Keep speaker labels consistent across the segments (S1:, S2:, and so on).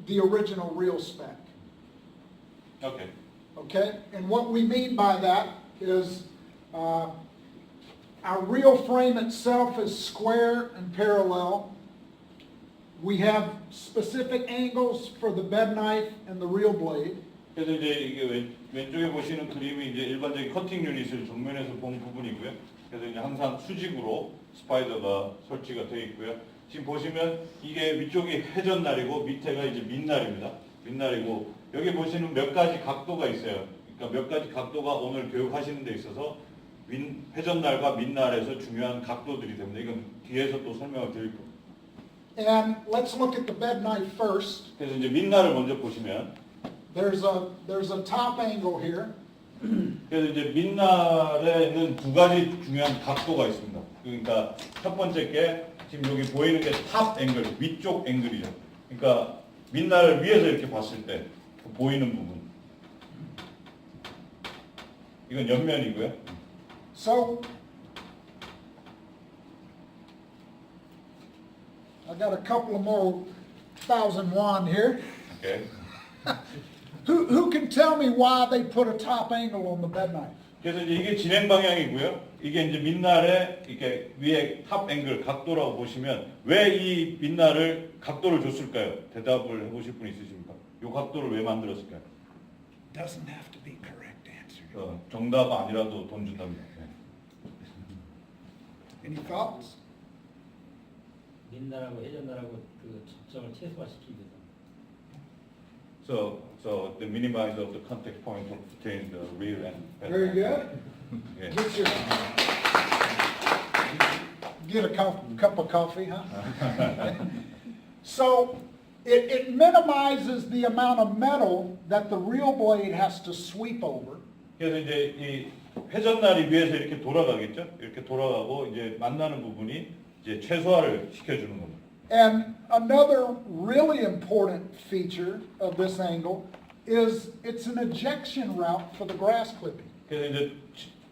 S1: the original real spec.
S2: Okay.
S1: Okay? And what we mean by that is our real frame itself is square and parallel. We have specific angles for the bed knife and the real blade.
S2: 그래서 이제 이게 왼쪽에 보시는 그림이 이제 일반적인 커팅 유닛을 정면에서 본 부분이고요. 그래서 이제 항상 수직으로 스파이더가 설치가 되어 있고요. 지금 보시면 이게 위쪽이 회전날이고 밑에가 이제 밑날입니다. 밑날이고 여기 보시는 몇 가지 각도가 있어요. 그러니까 몇 가지 각도가 오늘 교육하시는 데 있어서 회전날과 밑날에서 중요한 각도들이 됩니다. 이건 뒤에서 또 설명을 드릴 겁니다.
S1: And let's look at the bed knife first.
S2: 그래서 이제 밑날을 먼저 보시면
S1: There's a top angle here.
S2: 그래서 이제 밑날에는 두 가지 중요한 각도가 있습니다. 그러니까 첫 번째 게 지금 여기 보이는 게 탑 앵글, 위쪽 앵글이죠. 그러니까 밑날을 위에서 이렇게 봤을 때 보이는 부분. 이건 옆면이고요.
S1: So I got a couple of more 1001 here.
S2: 오케이.
S1: Who can tell me why they put a top angle on the bed knife?
S2: 그래서 이제 이게 진행 방향이고요. 이게 이제 밑날에 이렇게 위에 탑 앵글 각도라고 보시면 왜 이 밑날을 각도를 줬을까요? 대답을 해보실 분 있으십니까? 이 각도를 왜 만들었을까요?
S1: Doesn't have to be correct answer.
S2: 정답 아니라도 돈 준답니다. 네.
S1: Any thoughts?
S3: 민날하고 회전날하고 그 접점을 최소화시키기 위해서.
S2: So the minimize of the contact point between the rear and back.
S1: Very good.
S2: Yeah.
S1: Get a cup of coffee, huh? So it minimizes the amount of metal that the real blade has to sweep over.
S2: 그래서 이제 이 회전날이 위에서 이렇게 돌아가겠죠? 이렇게 돌아가고 이제 만나는 부분이 이제 최소화를 시켜주는 겁니다.
S1: And another really important feature of this angle is it's an ejection route for the grass clipping.
S2: 그래서 이제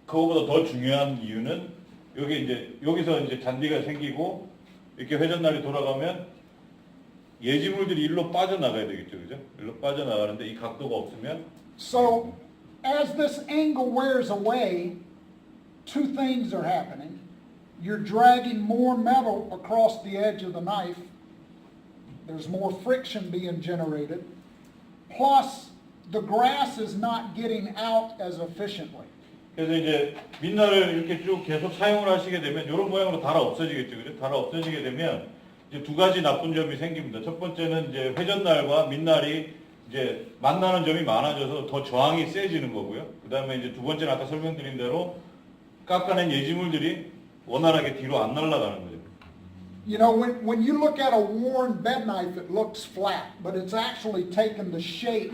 S2: 그거보다 더 중요한 이유는 여기 이제 여기서 이제 잔디가 생기고 이렇게 회전날이 돌아가면 예지물들이 일로 빠져나가야 되겠죠, 그죠? 일로 빠져나가는데 이 각도가 없으면
S1: So as this angle wears away, two things are happening. You're dragging more metal across the edge of the knife. There's more friction being generated. Plus, the grass is not getting out as efficiently.
S2: 그래서 이제 밑날을 이렇게 쭉 계속 사용을 하시게 되면 이런 모양으로 달아 없어지겠죠, 그죠? 달아 없어지게 되면 이제 두 가지 나쁜 점이 생깁니다. 첫 번째는 이제 회전날과 밑날이 이제 만나는 점이 많아져서 더 저항이 세지는 거고요. 그 다음에 이제 두 번째는 아까 설명드린 대로 깎아낸 예지물들이 원활하게 뒤로 안 날아가는 거죠.
S1: You know, when you look at a worn bed knife, it looks flat, but it's actually taken the shape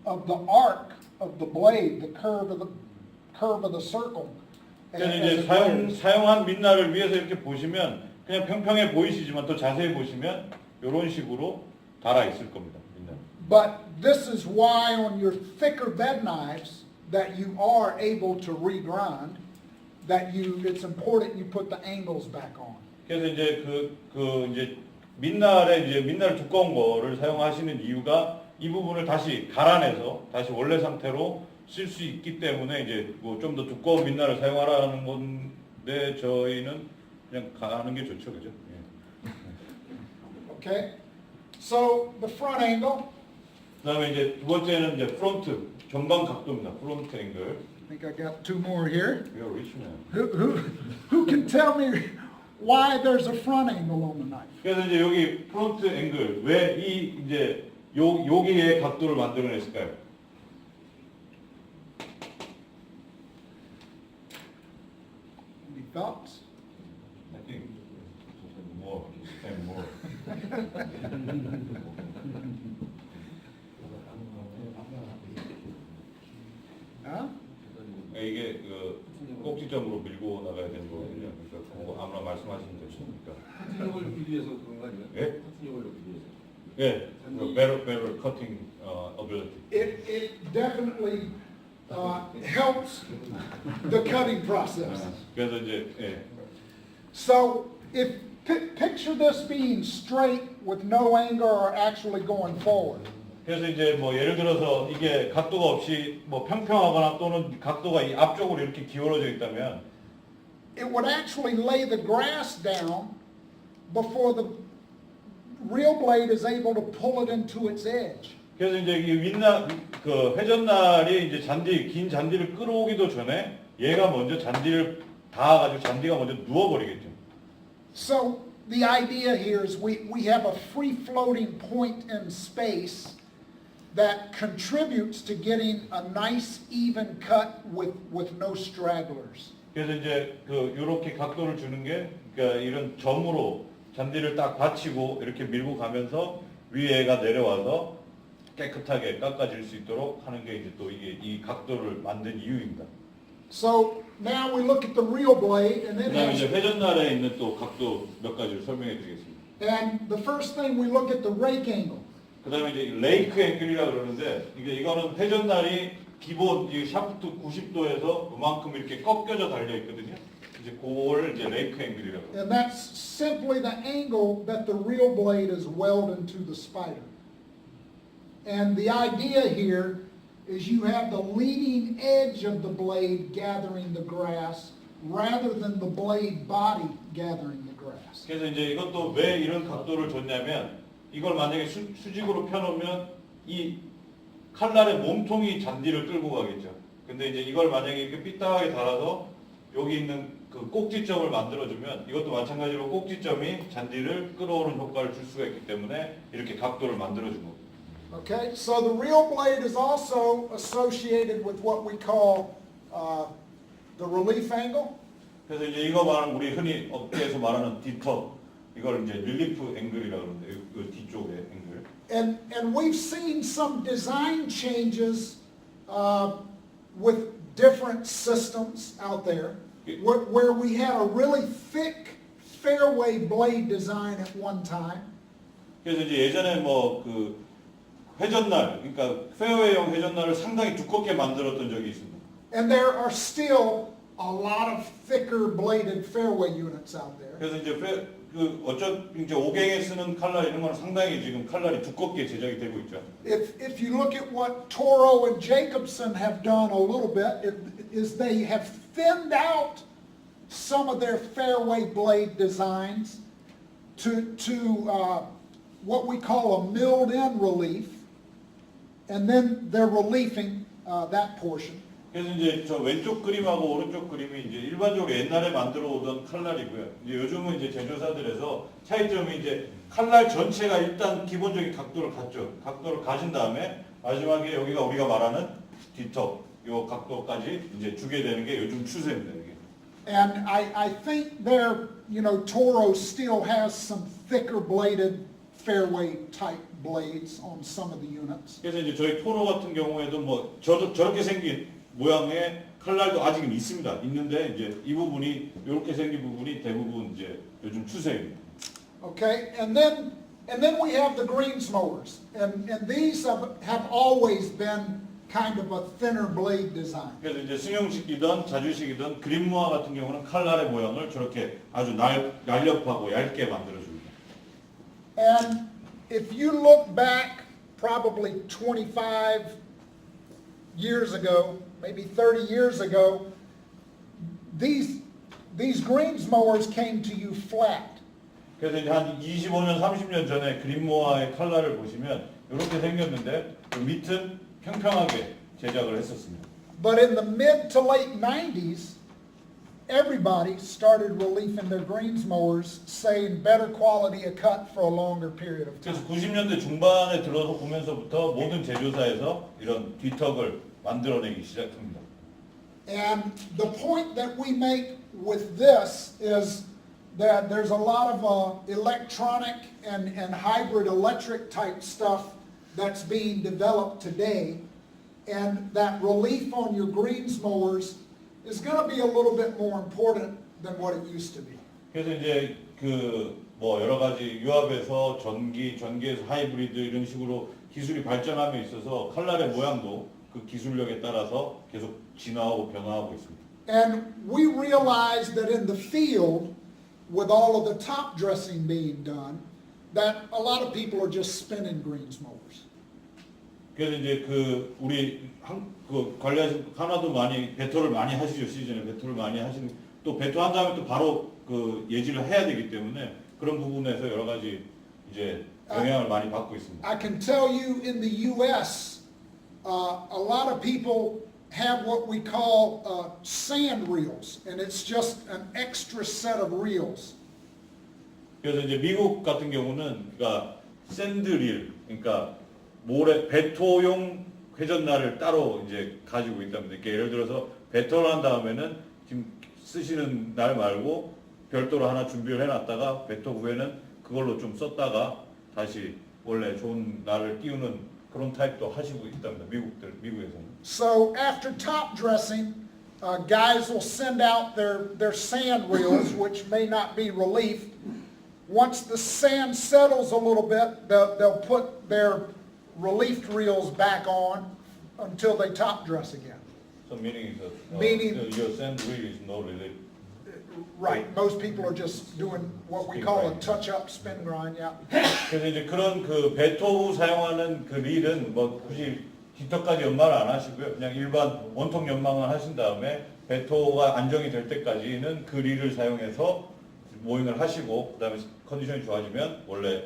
S1: of the arc of the blade, the curve of the circle.
S2: 그래서 이제 사용한 밑날을 위해서 이렇게 보시면 그냥 평평해 보이시지만 더 자세히 보시면 이런 식으로 달아 있을 겁니다. 밑날.
S1: But this is why on your thicker bed knives that you are able to regrind, it's important you put the angles back on.
S2: 그래서 이제 이제 밑날 두꺼운 거를 사용하시는 이유가 이 부분을 다시 갈아내서 다시 원래 상태로 쓸 수 있기 때문에 이제 뭐 좀 더 두꺼운 밑날을 사용하라는 건데 저희는 그냥 가는 게 좋죠, 그죠? 예.
S1: Okay? So the front angle,
S2: 그다음에 이제 두 번째는 이제 프론트 전방 각도입니다. 프론트 앵글.
S1: I think I got two more here.
S2: You're rich man.
S1: Who can tell me why there's a front angle on the knife?
S2: 그래서 이제 여기 프론트 앵글 왜 이 이제 여기에 각도를 만들어냈을까요?
S1: Any thoughts?
S2: I think more, and more.
S1: Huh?
S2: 이게 그 꼭지점으로 밀고 나가야 되는 거거든요. 그러니까 그거 아무나 말씀하시면 되십니까?
S4: 커팅력을 높이기 위해서 그런 거 아니에요?
S2: 예?
S4: 커팅력을 높이기 위해서.
S2: 예, better cutting ability.
S1: It definitely helps the cutting process.
S2: 그래서 이제 예.
S1: So if Picture this being straight with no angle or actually going forward.
S2: 그래서 이제 뭐 예를 들어서 이게 각도가 없이 뭐 평평하거나 또는 각도가 이 앞쪽으로 이렇게 기울어져 있다면
S1: It would actually lay the grass down before the real blade is able to pull it into its edge.
S2: 그래서 이제 이 그 회전날이 이제 긴 잔디를 끌어오기도 전에 얘가 먼저 잔디를 닿아가지고 잔디가 먼저 누워버리겠죠.
S1: So the idea here is we have a free floating point in space that contributes to getting a nice even cut with no stragglers.
S2: 그래서 이제 그 이렇게 각도를 주는 게 그러니까 이런 점으로 잔디를 딱 받치고 이렇게 밀고 가면서 위에가 내려와서 깨끗하게 깎아질 수 있도록 하는 게 이제 또 이게 이 각도를 만든 이유입니다.
S1: So now we look at the real blade, and it
S2: 그다음에
S1: has,
S2: 이제 회전날에 있는 또 각도 몇 가지를 설명해 드리겠습니다.
S1: and the first thing we look at the rake angle.
S2: 그다음에 이제 레이크 앵글이라 그러는데 이거는 회전날이 기본 이 샤프트 90도에서 그만큼 이렇게 꺾여져 달려 있거든요. 이제 그걸 이제 레이크 앵글이라고.
S1: And that's simply the angle that the real blade is welded into the spider. And the idea here is you have the leading edge of the blade gathering the grass rather than the blade body gathering the grass.
S2: 그래서 이제 이것도 왜 이런 각도를 줬냐면 이걸 만약에 수직으로 펴놓으면 이 칼날의 몸통이 잔디를 끌고 가겠죠. 근데 이제 이걸 만약에 이렇게 삐딱하게 달아서 여기 있는 그 꼭지점을 만들어주면 이것도 마찬가지로 꼭지점이 잔디를 끌어오는 효과를 줄 수가 있기 때문에 이렇게 각도를 만들어준 겁니다.
S1: Okay, so the real blade is also associated with what we call the relief angle.
S2: 그래서 이제 이거 말하는 우리 흔히 업계에서 말하는 디터 이걸 이제 릴리프 앵글이라고 그러는데 그 뒤쪽의 앵글.
S1: And we've seen some design changes with different systems out there where we had a really thick fairway blade design at one time.
S2: 그래서 이제 예전에 뭐 그 회전날, 그러니까 페어웨이형 회전날을 상당히 두껍게 만들었던 적이 있습니다.
S1: And there are still a lot of thicker bladed fairway units out there.
S2: 그래서 이제 이제 5갱에 쓰는 칼날 이런 거는 상당히 지금 칼날이 두껍게 제작이 되고 있죠.
S1: If you look at what Toro and Jacobson have done a little bit, is they have thinned out some of their fairway blade designs to what we call a milled-in relief, and then they're reliefing that portion.
S2: 그래서 이제 저 왼쪽 그림하고 오른쪽 그림이 이제 일반적으로 옛날에 만들어 오던 칼날이고요. 이제 요즘은 이제 제조사들에서 차이점이 이제 칼날 전체가 일단 기본적인 각도를 갖죠. 각도를 가진 다음에 마지막에 여기가 우리가 말하는 뒤턱 요 각도까지 이제 주게 되는 게 요즘 추세입니다. 이게.
S1: And I think there, Toro still has some thicker bladed fairway type blades on some of the units.
S2: 그래서 이제 저희 토로 같은 경우에도 뭐 저렇게 생긴 모양의 칼날도 아직은 있습니다. 있는데 이제 이 부분이 이렇게 생긴 부분이 대부분 이제 요즘 추세입니다.
S1: Okay, and then we have the greens mowers, and these have always been kind of a thinner blade design.
S2: 그래서 이제 승용식이든 자주식이든 그린모아 같은 경우는 칼날의 모양을 저렇게 아주 날렵하고 얇게 만들어줍니다.
S1: And if you look back probably 25 years ago, maybe 30 years ago, these greens mowers came to you flat.
S2: 그래서 이제 한 25년, 30년 전에 그린모아의 칼날을 보시면 이렇게 생겼는데 그 밑은 평평하게 제작을 했었습니다.
S1: But in the mid to late 90s, everybody started reliefing their greens mowers, saying better quality of cut for a longer period of
S2: 그래서
S1: time.
S2: 90년대 중반에 들어서 보면서부터 모든 제조사에서 이런 뒤턱을 만들어내기 시작합니다.
S1: And the point that we make with this is that there's a lot of electronic and hybrid electric type stuff that's being developed today, and that relief on your greens mowers is going to be a little bit more important than what it used to be.
S2: 그래서 이제 그 뭐 여러 가지 유압에서 전기에서 하이브리드 이런 식으로 기술이 발전함에 있어서 칼날의 모양도 그 기술력에 따라서 계속 진화하고 변화하고 있습니다.
S1: And we realize that in the field, with all of the top dressing being done, that a lot of people are just spinning greens mowers.
S2: 그래서 이제 그 우리 그 관리하신 하나도 많이 배토를 많이 하시죠. 시즌에 배토를 많이 하시는 또 배토 한 다음에 또 바로 그 예지를 해야 되기 때문에 그런 부분에서 여러 가지 이제 영향을 많이 받고 있습니다.
S1: I can tell you in the U.S., a lot of people have what we call sand reels, and it's just an extra set of reels.
S2: 그래서 이제 미국 같은 경우는 그러니까 샌드릴, 그러니까 모래 배토용 회전날을 따로 이제 가지고 있답니다. 그러니까 예를 들어서 배토를 한 다음에는 지금 쓰시는 날 말고 별도로 하나 준비를 해놨다가 배토 후에는 그걸로 좀 썼다가 다시 원래 좋은 날을 띄우는 그런 타입도 하시고 있답니다. 미국에서는.
S1: So after top dressing, guys will send out their sand reels, which may not be relief. Once the sand settles a little bit, they'll put their relief reels back on until they top dress again.
S2: So meaning is that
S1: Meaning-
S2: your sand really is no relief.
S1: Right, most people are just doing what we call a touch-up spin grind, yeah.
S2: 그래서 이제 그런 그 배토 후 사용하는 그 릴은 뭐 굳이 깃털까지 연마를 안 하시고요. 그냥 일반 원통 연마만 하신 다음에 배토가 안정이 될 때까지는 그 릴을 사용해서 모잉을 하시고 그다음에 컨디션이 좋아지면 원래